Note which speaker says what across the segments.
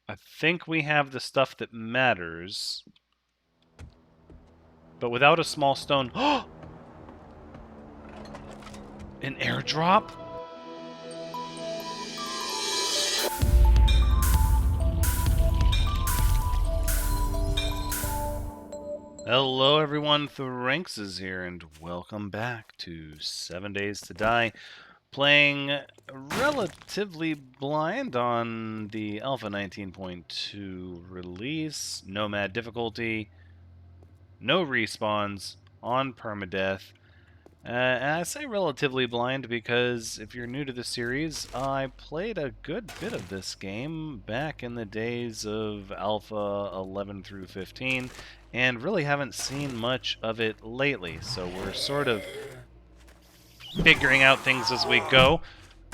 Speaker 1: I think we have the stuff that matters. But without a small stone... An airdrop? Hello everyone, Thranks is here, and welcome back to 7 Days to Die, playing relatively blind on the Alpha 19.2 release, Nomad difficulty, no respawns, on permadeath. And I say relatively blind because if you're new to the series, I played a good bit of this game back in the days of Alpha 11 through 15, and really haven't seen much of it lately, so we're sort of figuring out things as we go.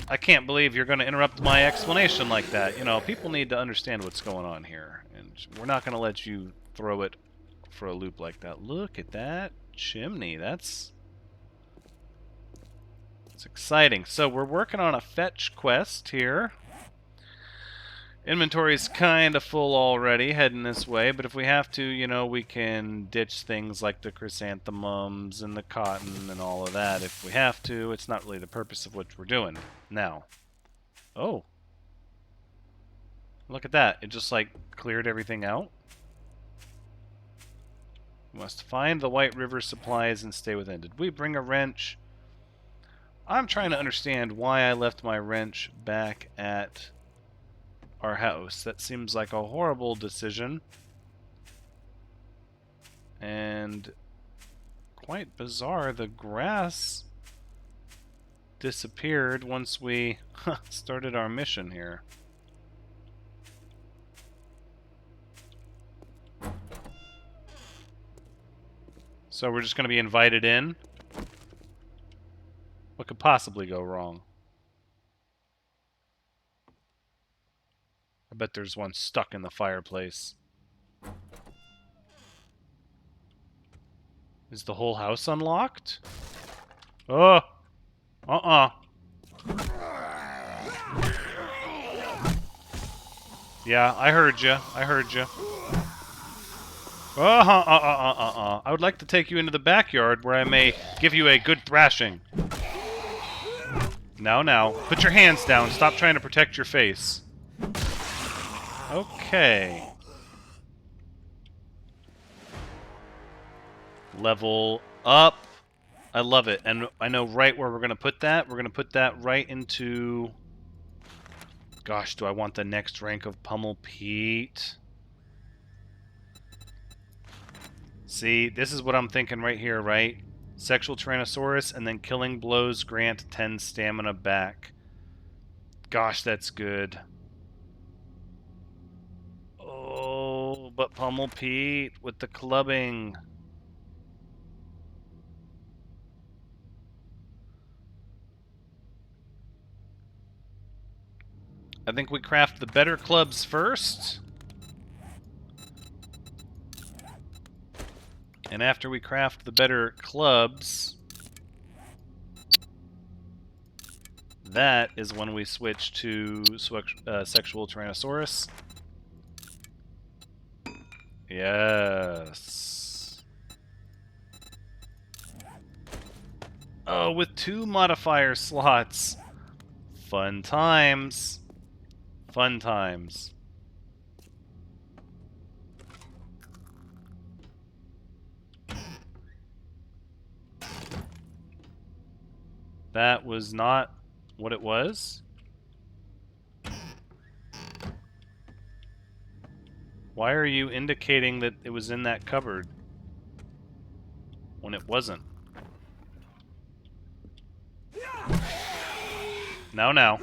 Speaker 1: I can't believe you're going to interrupt my explanation like that. You know, people need to understand what's going on here, and we're not going to let you throw it for a loop like that. Look at that chimney. It's exciting. So we're working on a fetch quest here. Inventory's kind of full already, heading this way, but if we have to, you know, we can ditch things like the chrysanthemums and the cotton and all of that if we have to. It's not really the purpose of what we're doing now. Oh. Look at that. It just, like, cleared everything out. We must find the White River supplies and stay within. Did we bring a wrench? I'm trying to understand why I left my wrench back at our house. That seems like a horrible decision. And quite bizarre, the grass disappeared once we started our mission here. So we're just going to be invited in? What could possibly go wrong? I bet there's one stuck in the fireplace. Is the whole house unlocked? Oh! Yeah, I heard you. I heard you. I would like to take you into the backyard where I may give you a good thrashing. Now. Put your hands down. Stop trying to protect your face. Okay. Level up. I love it. And I know right where we're going to put that. We're going to put that right into... Gosh, do I want the next rank of Pummel Pete? See, this is what I'm thinking right here, right? Sexual Tyrannosaurus, and then killing blows grant 10 stamina back. Gosh, that's good. Oh, but Pummel Pete with the clubbing. I think we craft the better clubs first. And after we craft the better clubs, that is when we switch to Sexual Tyrannosaurus. Yes. Oh, with 2 modifier slots. Fun times. Fun times. That was not what it was. Why are you indicating that it was in that cupboard when it wasn't? Now.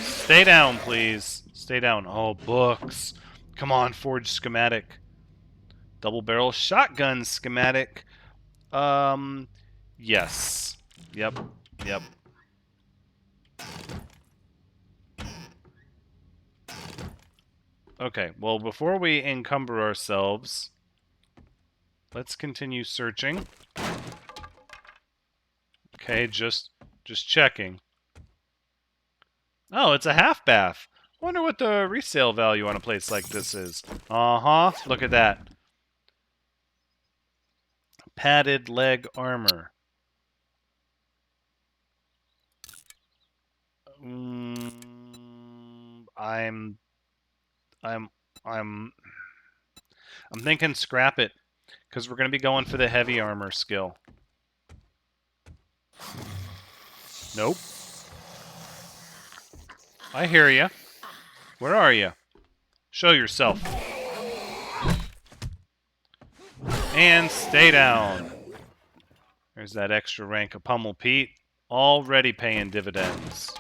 Speaker 1: Stay down, please. Stay down. Oh, books. Come on, forge schematic. Double barrel shotgun schematic. Yes. Yep. Okay, well, before we encumber ourselves, let's continue searching. Okay, just checking. Oh, it's a half bath. Wonder what the resale value on a place like this is. Uh-huh. Look at that. Padded leg armor. I'm thinking scrap it, because we're going to be going for the heavy armor skill. Nope. I hear ya. Where are you? Show yourself. And stay down. There's that extra rank of Pummel Pete. Already paying dividends.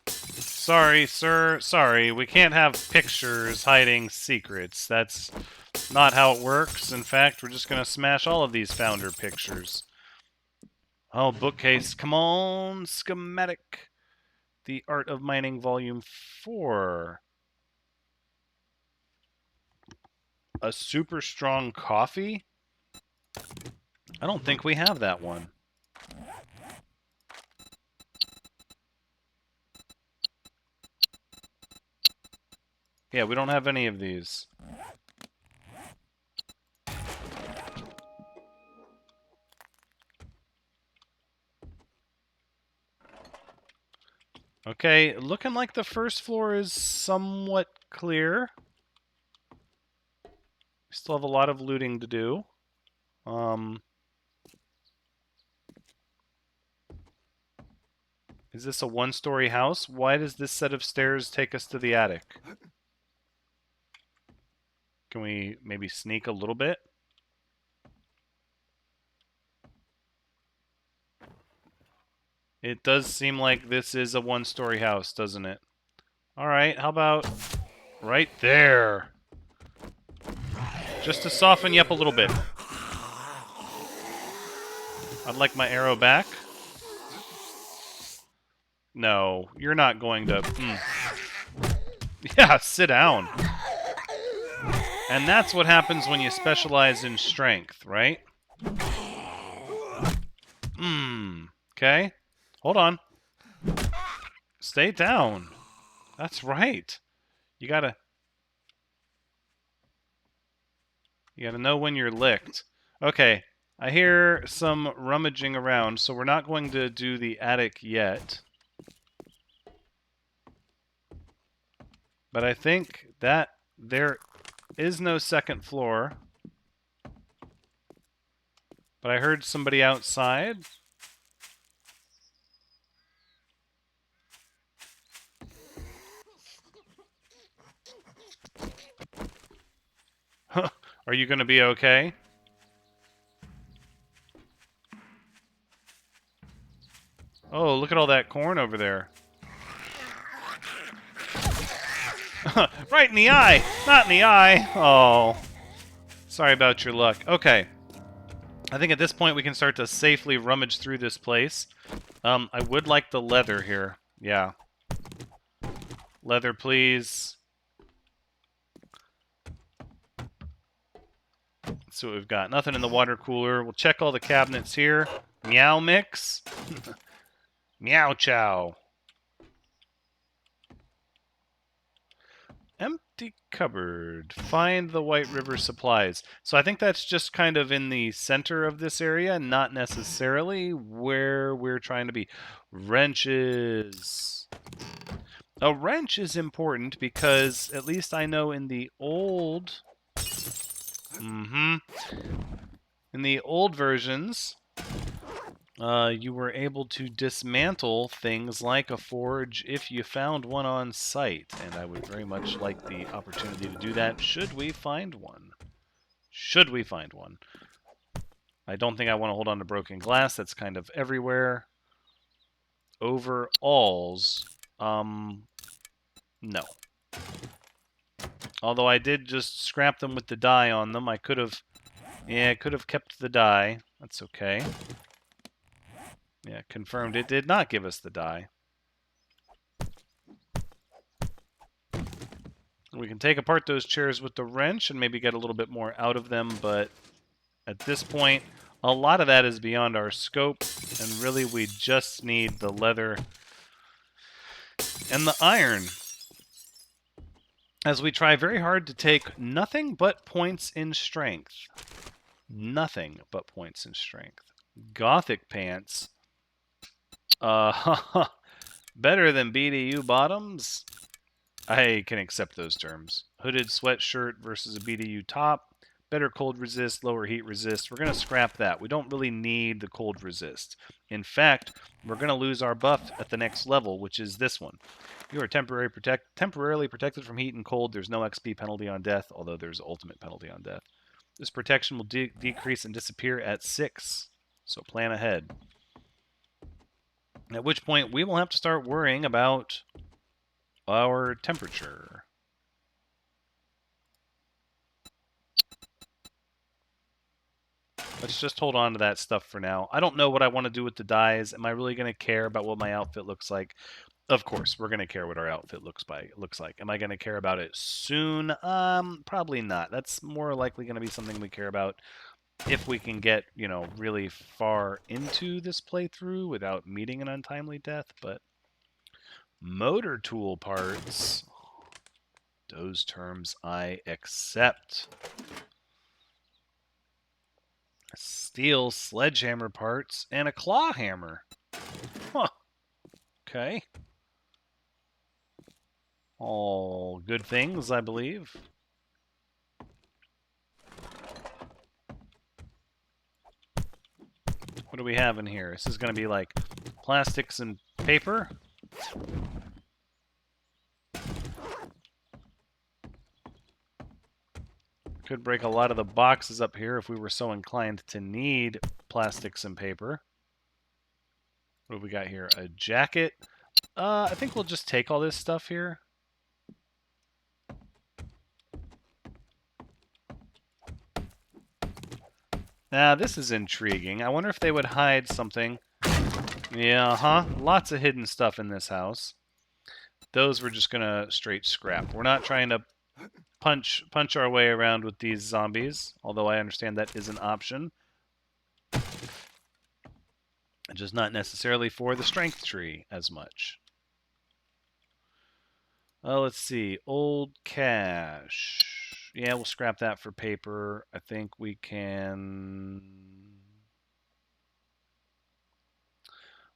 Speaker 1: Sorry, sir. Sorry, we can't have pictures hiding secrets. That's not how it works. In fact, we're just going to smash all of these founder pictures. Oh, bookcase. Come on, schematic. The Art of Mining Volume 4. A super strong coffee? I don't think we have that one. Yeah, we don't have any of these. Okay, looking like the first floor is somewhat clear. We still have a lot of looting to do. Is this a one-story house? Why does this set of stairs take us to the attic? Can we maybe sneak a little bit? It does seem like this is a one-story house, doesn't it? Alright, how about right there? Just to soften you up a little bit. I'd like my arrow back. No, you're not going to... Yeah, sit down. And that's what happens when you specialize in strength, right? Okay. Hold on. Stay down. That's right. You gotta know when you're licked. Okay. I hear some rummaging around, so we're not going to do the attic yet. But I think that there is no second floor. But I heard somebody outside. Are you going to be okay? Oh, look at all that corn over there. Right in the eye! Not in the eye! Oh. Sorry about your luck. Okay. I think at this point we can start to safely rummage through this place. I would like the leather here. Yeah. Leather, please. Let's see what we've got. Nothing in the water cooler. We'll check all the cabinets here. Meow mix. Meow chow. Empty cupboard. Find the White River supplies. So I think that's just kind of in the center of this area, not necessarily where we're trying to be. Wrenches. A wrench is important because, at least I know in the old... in the old versions, you were able to dismantle things like a forge if you found one on site, and I would very much like the opportunity to do that should we find one. Should we find one. I don't think I want to hold on to broken glass. That's kind of everywhere. Overalls, no. Although I did just scrap them with the dye on them. I could have... Yeah, I could have kept the dye. That's okay. Yeah, confirmed it did not give us the dye. We can take apart those chairs with the wrench and maybe get a little bit more out of them, but at this point, A lot of that is beyond our scope, and really we just need the leather and the iron, as we try very hard to take nothing but points in strength. Nothing but points in strength. Gothic pants. Better than BDU bottoms? I can accept those terms. Hooded sweatshirt versus a BDU top. Better cold resist, lower heat resist. We're going to scrap that. We don't really need the cold resist. In fact, we're going to lose our buff at the next level, which is this one. You are temporarily protected from heat and cold. There's no XP penalty on death, although there's ultimate penalty on death. This protection will decrease and disappear at 6, so plan ahead. At which point, we will have to start worrying about our temperature. Let's just hold on to that stuff for now. I don't know what I want to do with the dyes. Am I really going to care about what my outfit looks like? Of course, we're going to care what our outfit looks like. Am I going to care about it soon? Probably not. That's more likely going to be something we care about if we can get, you know, really far into this playthrough without meeting an untimely death. But motor tool parts, those terms I accept. Steel sledgehammer parts and a claw hammer. Huh. Okay. All good things, I believe. What do we have in here? This is going to be like plastics and paper. Could break a lot of the boxes up here if we were so inclined to need plastics and paper. What do we got here? A jacket. I think we'll just take all this stuff here. Now, this is intriguing. I wonder if they would hide something. Yeah, lots of hidden stuff in this house. Those we're just gonna straight scrap. We're not trying to punch our way around with these zombies, although I understand that is an option. Just not necessarily for the strength tree as much. Let's see. Old cash. Yeah, we'll scrap that for paper. I think we can...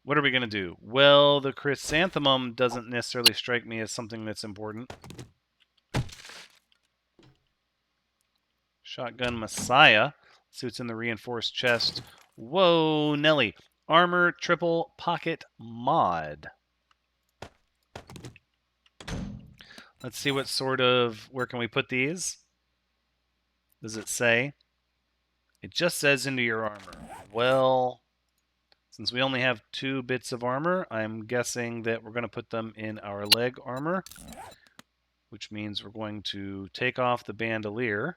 Speaker 1: What are we going to do? Well, the chrysanthemum doesn't necessarily strike me as something that's important. Shotgun Messiah. Suits in the reinforced chest. Whoa, Nelly. Armor triple pocket mod. Let's see what sort of... Where can we put these? Does it say? It just says into your armor. Well, since we only have 2 bits of armor, I'm guessing that we're going to put them in our leg armor, which means we're going to take off the bandolier.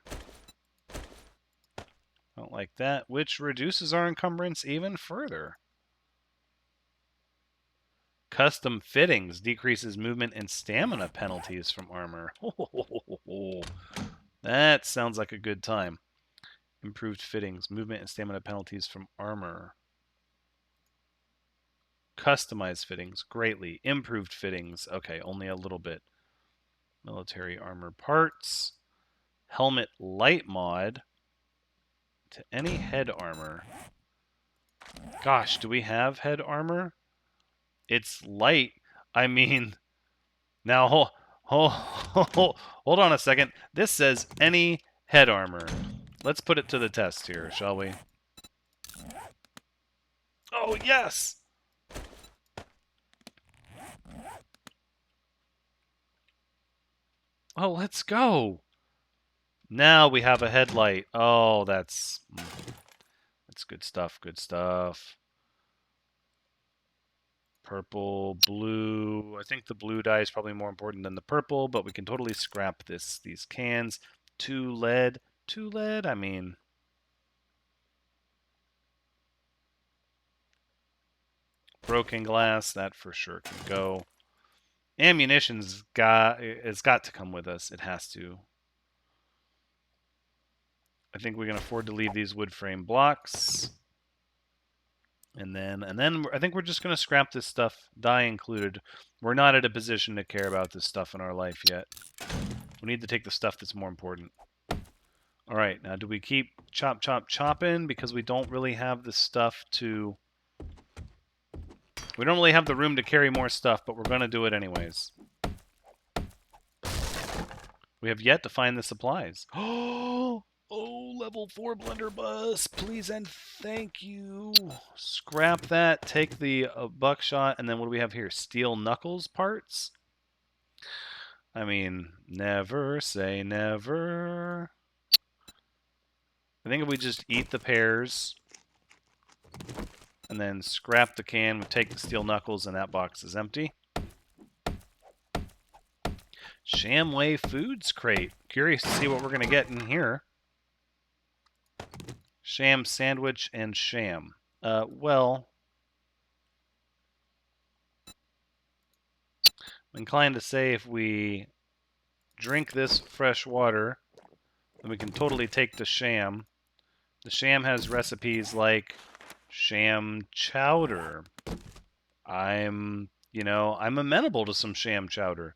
Speaker 1: Don't like that, which reduces our encumbrance even further. Custom fittings decreases movement and stamina penalties from armor. That sounds like a good time. Improved fittings, movement and stamina penalties from armor. Customized fittings, greatly. Improved fittings, okay, only a little bit. Military armor parts. Helmet light mod. To any head armor. Gosh, do we have head armor? It's light. I mean, now hold on a second. This says any head armor. Let's put it to the test here, shall we? Oh, yes! Oh, let's go! Now we have a headlight. Oh, that's good stuff, good stuff. Purple, blue. I think the blue dye is probably more important than the purple, but we can totally scrap these cans. 2 lead. 2 lead? I mean... Broken glass, that for sure can go. Ammunition's got to come with us. It has to. I think we can afford to leave these wood frame blocks. And then I think we're just going to scrap this stuff, dye included. We're not at a position to care about this stuff in our life yet. We need to take the stuff that's more important. All right, now do we keep chopping because we don't really have the stuff to... We don't really have the room to carry more stuff, but we're going to do it anyways. We have yet to find the supplies. Oh, level 4 blunderbuss, please and thank you. Scrap that, take the buckshot, and then what do we have here? Steel knuckles parts? I mean, never say never. I think if we just eat the pears and then scrap the can, we take the steel knuckles and that box is empty. Shamway Foods crate. Curious to see what we're going to get in here. Sham sandwich and sham. Well, I'm inclined to say if we drink this fresh water, then we can totally take the sham. The sham has recipes like sham chowder. I'm amenable to some sham chowder.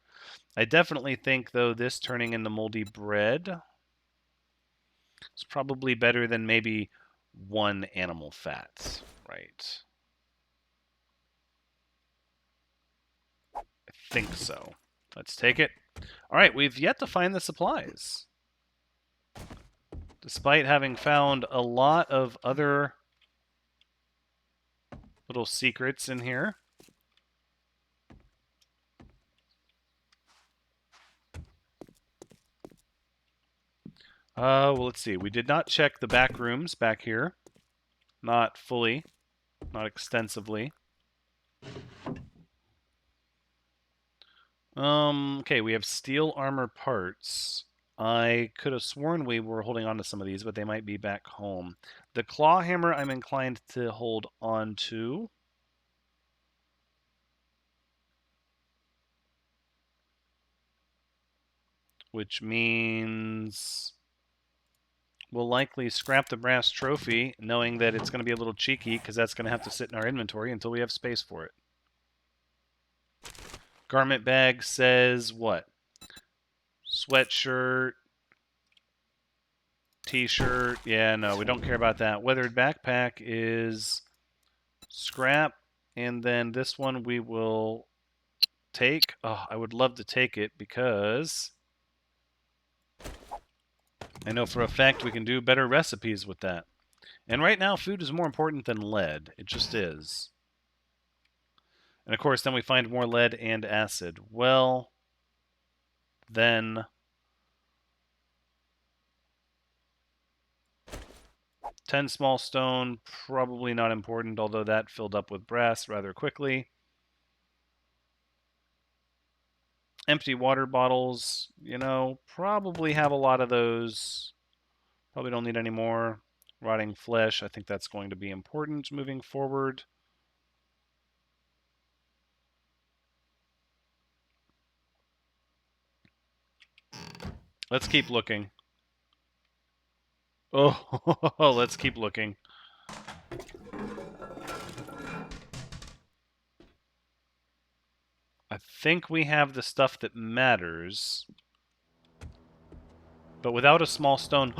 Speaker 1: I definitely think, though, this turning into moldy bread is probably better than maybe one animal fat, right? I think so. Let's take it. All right, we've yet to find the supplies. Despite having found a lot of other little secrets in here. Well, let's see. We did not check the back rooms back here. Not fully. Not extensively. Okay, we have steel armor parts. I could have sworn we were holding on to some of these, but they might be back home. The claw hammer I'm inclined to hold on to. Which means we'll likely scrap the brass trophy, knowing that it's going to be a little cheeky, because that's going to have to sit in our inventory until we have space for it. Garment bag says what? Sweatshirt, t-shirt. Yeah, no, we don't care about that. Weathered backpack is scrap, and then this one we will take. Oh, I would love to take it because I know for a fact we can do better recipes with that. And right now, food is more important than lead. It just is. And of course, then we find more lead and acid. Well, then 10 small stone, probably not important, although that filled up with brass rather quickly. Empty water bottles, probably have a lot of those. Probably don't need any more. Rotting flesh, I think that's going to be important moving forward. Let's keep looking. Oh, let's keep looking. I think we have the stuff that matters. But without a small stone...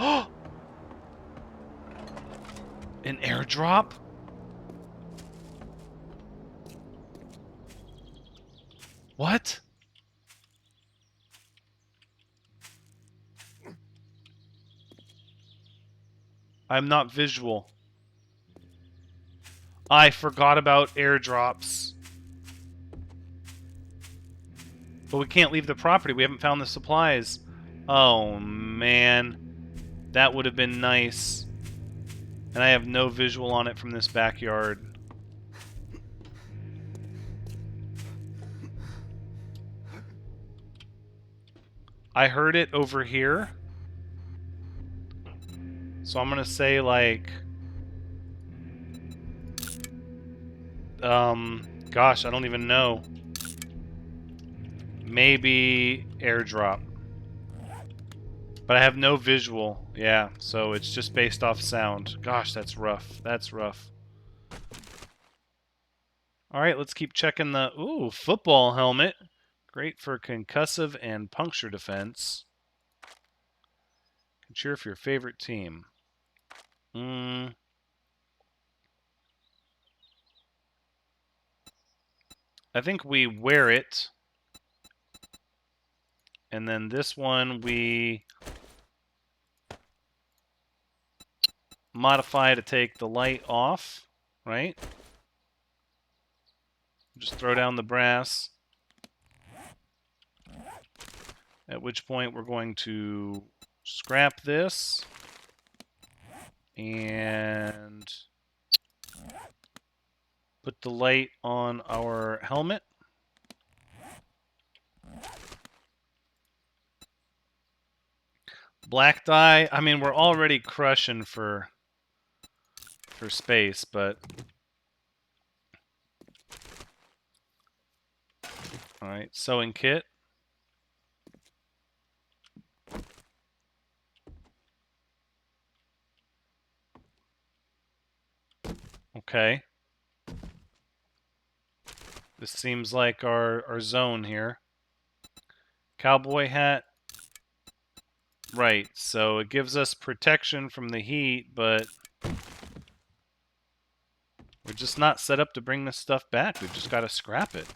Speaker 1: An airdrop? What? I'm not visual. I forgot about airdrops. But we can't leave the property. We haven't found the supplies. Oh, man. That would have been nice. And I have no visual on it from this backyard. I heard it over here. So I'm going to say, like... gosh, I don't even know. Maybe airdrop. But I have no visual. Yeah, so it's just based off sound. Gosh, that's rough. That's rough. Alright, let's keep checking the... Ooh, football helmet. Great for concussive and puncture defense. Can cheer for your favorite team. I think we wear it. And then this one we modify to take the light off, right? Just throw down the brass. At which point we're going to scrap this and put the light on our helmet. Black dye, I mean, we're already crushing for space, but... Alright, sewing kit. Okay. This seems like our zone here. Cowboy hat. Right, so it gives us protection from the heat, but we're just not set up to bring this stuff back. We've just got to scrap it.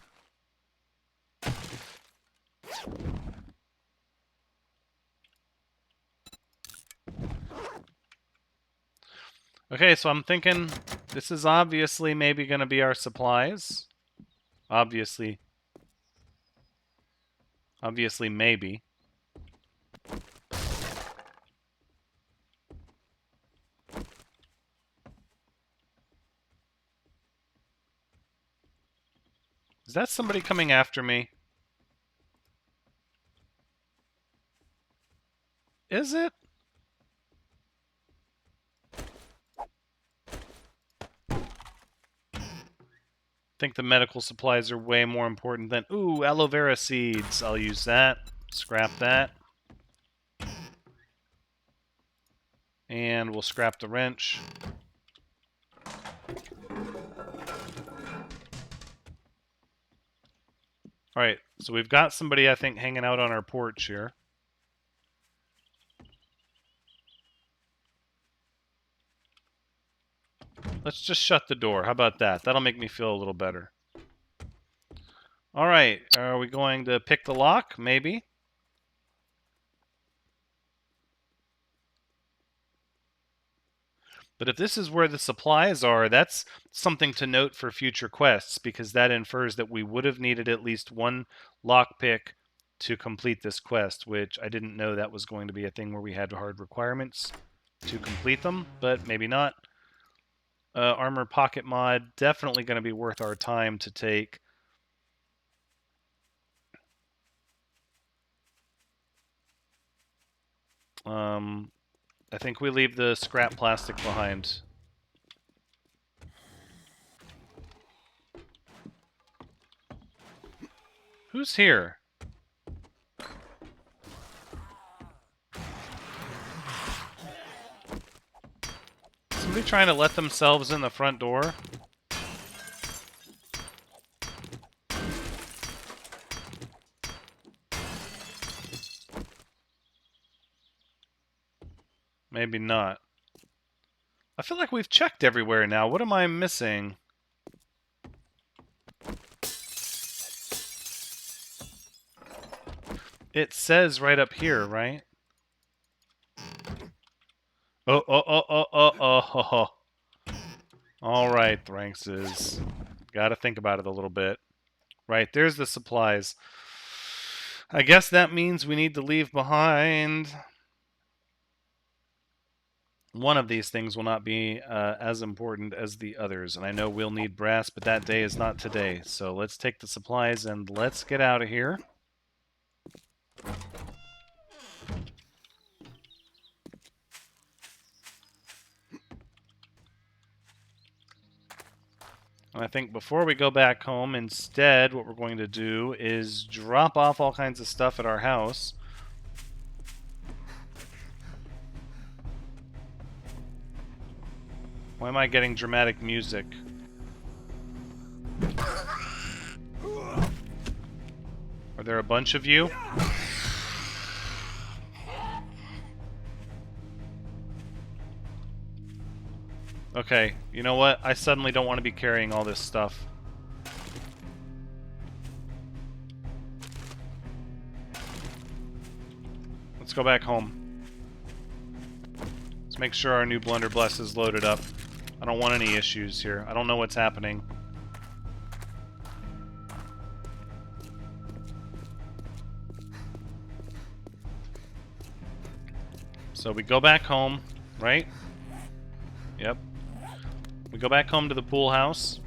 Speaker 1: Okay, so I'm thinking this is obviously maybe going to be our supplies. Obviously maybe. Is that somebody coming after me? Is it? I think the medical supplies are way more important than... Ooh, aloe vera seeds. I'll use that. Scrap that. And we'll scrap the wrench. Alright, so we've got somebody, I think, hanging out on our porch here. Let's just shut the door. How about that? That'll make me feel a little better. Alright, are we going to pick the lock? Maybe. But if this is where the supplies are, that's something to note for future quests, because that infers that we would have needed at least one lockpick to complete this quest, which I didn't know that was going to be a thing where we had hard requirements to complete them, but maybe not. Armor pocket mod, definitely going to be worth our time to take. I think we leave the scrap plastic behind. Who's here? Somebody trying to let themselves in the front door? Maybe not. I feel like we've checked everywhere now. What am I missing? It says right up here, right? Oh. All right, Thranxes. Gotta think about it a little bit. Right, there's the supplies. I guess that means we need to leave behind... One of these things will not be as important as the others, and I know we'll need brass, but that day is not today. So let's take the supplies and let's get out of here. And I think before we go back home, instead, what we're going to do is drop off all kinds of stuff at our house. Why am I getting dramatic music? Are there a bunch of you? Okay, you know what? I suddenly don't want to be carrying all this stuff. Let's go back home. Let's make sure our new blunderbuss is loaded up. I don't want any issues here. I don't know what's happening. So we go back home, right? Yep. We go back home to the pool house.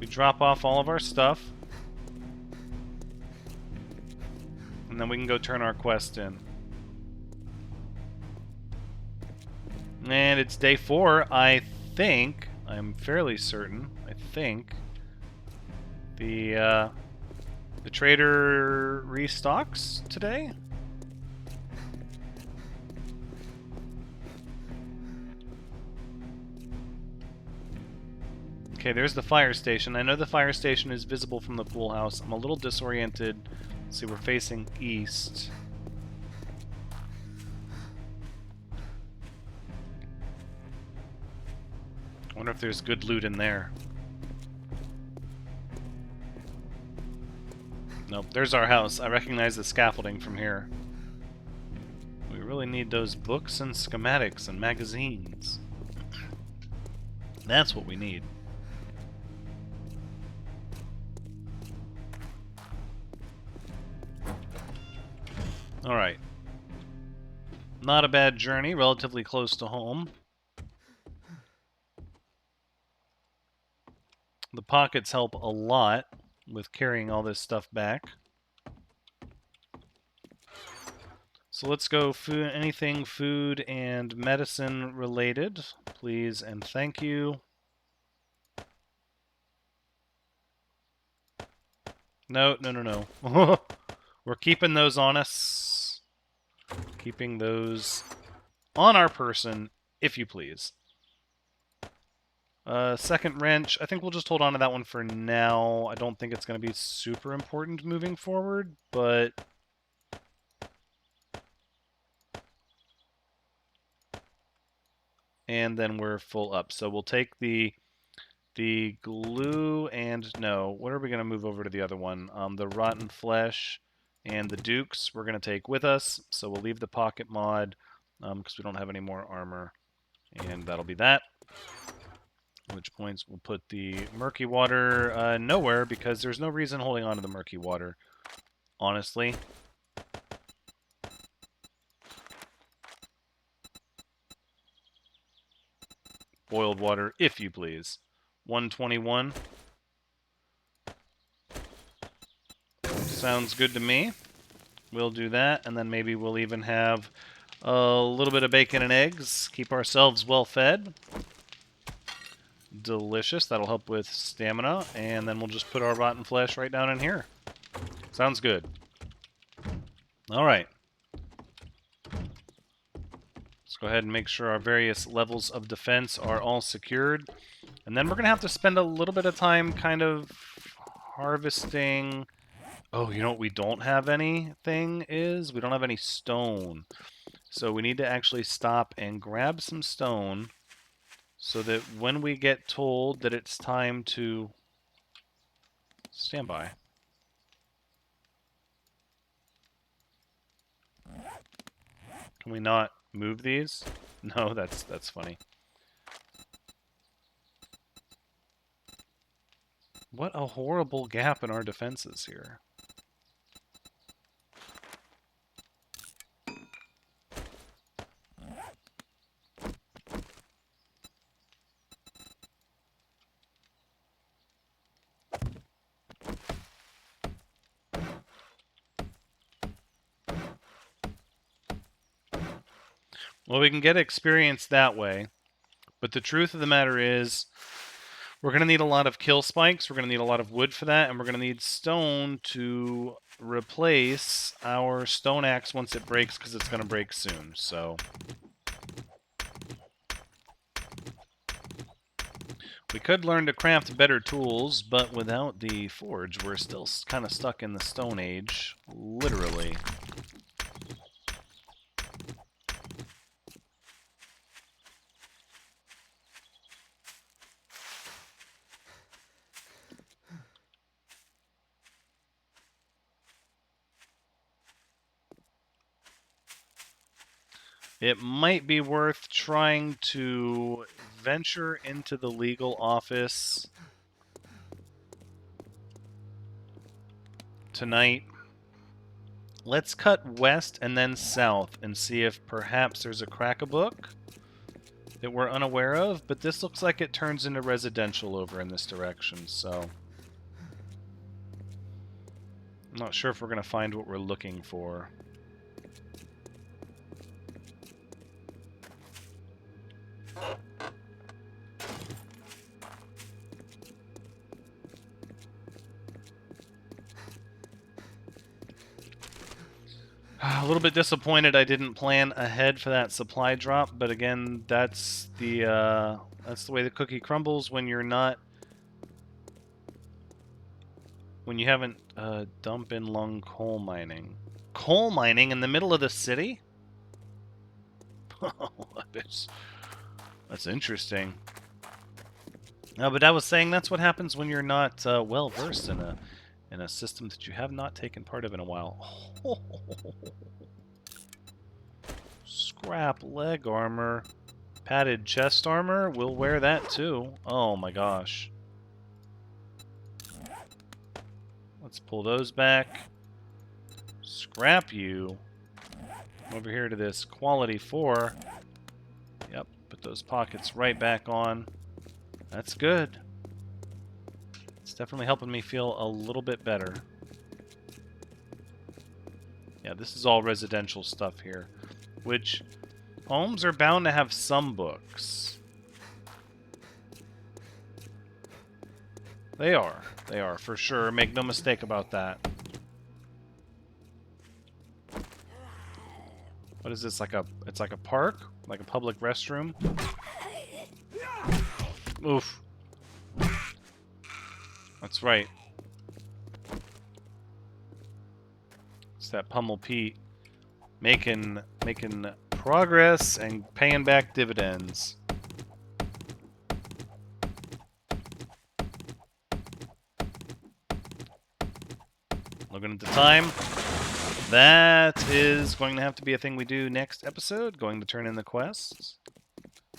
Speaker 1: We drop off all of our stuff. And then we can go turn our quest in. And it's day 4, I think. I'm fairly certain. I think. The trader restocks today? Okay, there's the fire station. I know the fire station is visible from the pool house. I'm a little disoriented. Let's see, we're facing east. I wonder if there's good loot in there. Nope, there's our house. I recognize the scaffolding from here. We really need those books and schematics and magazines. That's what we need. Alright. Not a bad journey, relatively close to home. The pockets help a lot with carrying all this stuff back. So let's go food, anything food and medicine related, please and thank you. No. We're keeping those on us. Keeping those on our person, if you please. Second wrench. I think we'll just hold on to that one for now. I don't think it's going to be super important moving forward, but... And then we're full up. So we'll take the glue and... No, what are we going to move over to the other one? The rotten flesh and the dukes we're going to take with us. So we'll leave the pocket mod because we don't have any more armor. And that'll be that. At which points we'll put the murky water nowhere because there's no reason holding on to the murky water, honestly. Boiled water, if you please. 121. Sounds good to me. We'll do that, and then maybe we'll even have a little bit of bacon and eggs. Keep ourselves well fed. Delicious. That'll help with stamina. And then we'll just put our rotten flesh right down in here. Sounds good. Alright. Let's go ahead and make sure our various levels of defense are all secured. And then we're going to have to spend a little bit of time kind of harvesting... Oh, you know what we don't have anything is? We don't have any stone. So we need to actually stop and grab some stone so that when we get told that it's time to stand by. Can we not move these? No, that's funny. What a horrible gap in our defenses here. Well, we can get experience that way, but the truth of the matter is we're going to need a lot of kill spikes, we're going to need a lot of wood for that, and we're going to need stone to replace our stone axe once it breaks, because it's going to break soon, so... We could learn to craft better tools, but without the forge, we're still kind of stuck in the Stone Age. Literally. It might be worth trying to venture into the legal office tonight. Let's cut west and then south and see if perhaps there's a crack-a-book that we're unaware of, but this looks like it turns into residential over in this direction, so I'm not sure if we're going to find what we're looking for. A little bit disappointed I didn't plan ahead for that supply drop, but again, that's the way the cookie crumbles when you're not, when you haven't dump in lung coal mining. Coal mining in the middle of the city? That's interesting. No, but I was saying that's what happens when you're not well versed in a system that you have not taken part of in a while. Scrap leg armor. Padded chest armor? We'll wear that too. Oh my gosh. Let's pull those back. Scrap you. Over here to this quality 4. Yep, put those pockets right back on. That's good. It's definitely helping me feel a little bit better. Yeah, this is all residential stuff here, which homes are bound to have some books. They are, for sure. Make no mistake about that. What is this, it's like a park? Like a public restroom? Oof. That's right. It's that Pummel Pete making progress and paying back dividends. Looking at the time. That is going to have to be a thing we do next episode, going to turn in the quests.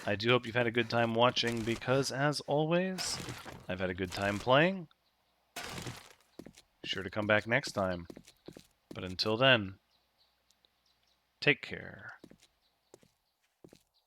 Speaker 1: I do hope you've had a good time watching, because, as always, I've had a good time playing. Be sure to come back next time. But until then, take care.